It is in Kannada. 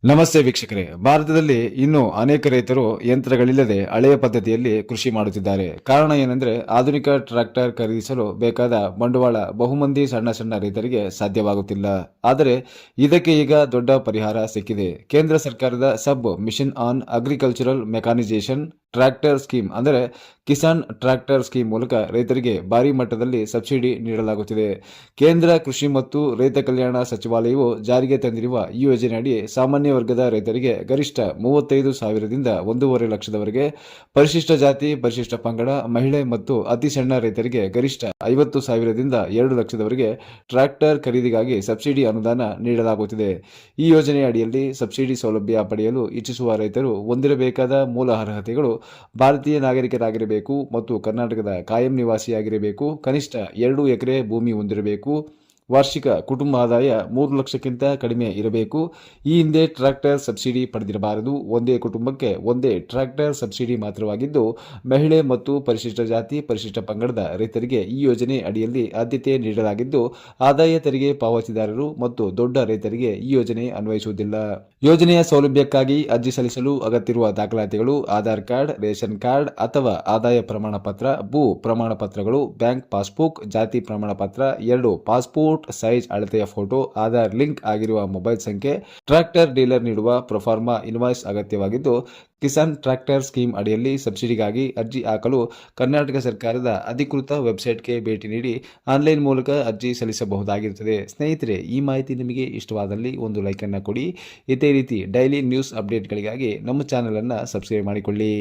ನಮಸ್ತೆ ವೀಕ್ಷಕರೇ. ಭಾರತದಲ್ಲಿ ಇನ್ನೂ ಅನೇಕ ರೈತರು ಯಂತ್ರಗಳಿಲ್ಲದೆ ಹಳೆಯ ಪದ್ಧತಿಯಲ್ಲಿ ಕೃಷಿ ಮಾಡುತ್ತಿದ್ದಾರೆ. ಕಾರಣ ಏನೆಂದರೆ ಆಧುನಿಕ ಟ್ರ್ಯಾಕ್ಟರ್ ಖರೀದಿಸಲು ಬೇಕಾದ ಬಂಡವಾಳ ಬಹುಮಂದಿ ಸಣ್ಣ ರೈತರಿಗೆ ಸಾಧ್ಯವಾಗುತ್ತಿಲ್ಲ. ಆದರೆ ಇದಕ್ಕೆ ಈಗ ದೊಡ್ಡ ಪರಿಹಾರ ಸಿಕ್ಕಿದೆ. ಕೇಂದ್ರ ಸರ್ಕಾರದ sub mission on agricultural mechanisation tractor scheme ಅಂದರೆ ಕಿಸಾನ್ ಟ್ರ್ಯಾಕ್ಟರ್ ಸ್ಕೀಮ್ ಮೂಲಕ ರೈತರಿಗೆ ಭಾರಿ ಮಟ್ಟದಲ್ಲಿ ಸಬ್ಸಿಡಿ ನೀಡಲಾಗುತ್ತಿದೆ. ಕೇಂದ್ರ ಕೃಷಿ ಮತ್ತು ರೈತ ಕಲ್ಯಾಣ ಸಚಿವಾಲಯವು ಜಾರಿಗೆ ತಂದಿರುವ ಈ ಯೋಜನೆಯಡಿ ಸಾಮಾನ್ಯ ವರ್ಗದ ರೈತರಿಗೆ ಗರಿಷ್ಠ 35,000ದಿಂದ 1.5 ಲಕ್ಷದವರೆಗೆ, ಪರಿಶಿಷ್ಟ ಜಾತಿ, ಪರಿಶಿಷ್ಟ ಪಂಗಡ, ಮಹಿಳೆ ಮತ್ತು ಅತಿ ಸಣ್ಣ ರೈತರಿಗೆ ಗರಿಷ್ಠ 50,000ದಿಂದ 2 ಲಕ್ಷದವರೆಗೆ ಟ್ರ್ಯಾಕ್ಟರ್ ಖರೀದಿಗಾಗಿ ಸಬ್ಸಿಡಿ ಅನುದಾನ ನೀಡಲಾಗುತ್ತಿದೆ. ಈ ಯೋಜನೆಯ ಅಡಿಯಲ್ಲಿ ಸಬ್ಸಿಡಿ ಸೌಲಭ್ಯ ಪಡೆಯಲು ಇಚ್ಛಿಸುವ ರೈತರು ಹೊಂದಿರಬೇಕಾದ ಮೂಲ ಅರ್ಹತೆಗಳು: ಭಾರತೀಯ ನಾಗರಿಕರಾಗಿರಬೇಕು ಮತ್ತು ಕರ್ನಾಟಕದ ಕಾಯಂ ನಿವಾಸಿಯಾಗಿರಬೇಕು, ಕನಿಷ್ಠ 2 ಎಕರೆ ಭೂಮಿ ಹೊಂದಿರಬೇಕು, ವಾರ್ಷಿಕ ಕುಟುಂಬ ಆದಾಯ 3 ಲಕ್ಷಕ್ಕಿಂತ ಕಡಿಮೆ ಇರಬೇಕು, ಈ ಹಿಂದೆ ಟ್ರ್ಯಾಕ್ಟರ್ ಸಬ್ಸಿಡಿ ಪಡೆದಿರಬಾರದು, ಒಂದೇ ಕುಟುಂಬಕ್ಕೆ ಒಂದೇ ಟ್ರ್ಯಾಕ್ಟರ್ ಸಬ್ಸಿಡಿ ಮಾತ್ರವಾಗಿದ್ದು, ಮಹಿಳೆ ಮತ್ತು ಪರಿಶಿಷ್ಟ ಜಾತಿ, ಪರಿಶಿಷ್ಟ ಪಂಗಡದ ರೈತರಿಗೆ ಈ ಯೋಜನೆ ಅಡಿಯಲ್ಲಿ ಆದ್ಯತೆ ನೀಡಲಾಗಿದ್ದು, ಆದಾಯ ತೆರಿಗೆ ಪಾವತಿದಾರರು ಮತ್ತು ದೊಡ್ಡ ರೈತರಿಗೆ ಈ ಯೋಜನೆ ಅನ್ವಯಿಸುವುದಿಲ್ಲ. ಯೋಜನೆಯ ಸೌಲಭ್ಯಕ್ಕಾಗಿ ಅರ್ಜಿ ಸಲ್ಲಿಸಲು ಅಗತ್ಯವಿರುವ ದಾಖಲಾತಿಗಳು: ಆಧಾರ್ ಕಾರ್ಡ್, ರೇಷನ್ ಕಾರ್ಡ್ ಅಥವಾ ಆದಾಯ ಪ್ರಮಾಣ ಪತ್ರ, ಭೂ ಪ್ರಮಾಣ ಪತ್ರಗಳು, ಬ್ಯಾಂಕ್ ಪಾಸ್ಬುಕ್, ಜಾತಿ ಪ್ರಮಾಣ ಪತ್ರ, 2 ಪಾಸ್ಪೋರ್ಟ್ ಸೈಜ್ ಅಳತೆಯ ಫೋಟೋ, ಆಧಾರ್ ಲಿಂಕ್ ಆಗಿರುವ ಮೊಬೈಲ್ ಸಂಖ್ಯೆ, ಟ್ರ್ಯಾಕ್ಟರ್ ಡೀಲರ್ ನೀಡುವ ಪ್ರೊಫಾರ್ಮಾ ಇನ್ವಾಯ್ಸ್ ಅಗತ್ಯವಾಗಿದ್ದು, ಕಿಸಾನ್ ಟ್ರ್ಯಾಕ್ಟರ್ ಸ್ಕೀಮ್ ಅಡಿಯಲ್ಲಿ ಸಬ್ಸಿಡಿಗಾಗಿ ಅರ್ಜಿ ಹಾಕಲು ಕರ್ನಾಟಕ ಸರ್ಕಾರದ ಅಧಿಕೃತ ವೆಬ್ಸೈಟ್ಗೆ ಭೇಟಿ ನೀಡಿ ಆನ್ಲೈನ್ ಮೂಲಕ ಅರ್ಜಿ ಸಲ್ಲಿಸಬಹುದಾಗಿರುತ್ತದೆ. ಸ್ನೇಹಿತರೆ, ಈ ಮಾಹಿತಿ ನಿಮಗೆ ಇಷ್ಟವಾದಲ್ಲಿ ಒಂದು ಲೈಕ್ ಅನ್ನು ಕೊಡಿ. ಇದೇ ರೀತಿ ಡೈಲಿ ನ್ಯೂಸ್ ಅಪ್ಡೇಟ್ಗಳಿಗಾಗಿ ನಮ್ಮ ಚಾನೆಲ್ ಅನ್ನು ಸಬ್ಸ್ಕ್ರೈಬ್ ಮಾಡಿಕೊಳ್ಳಿ.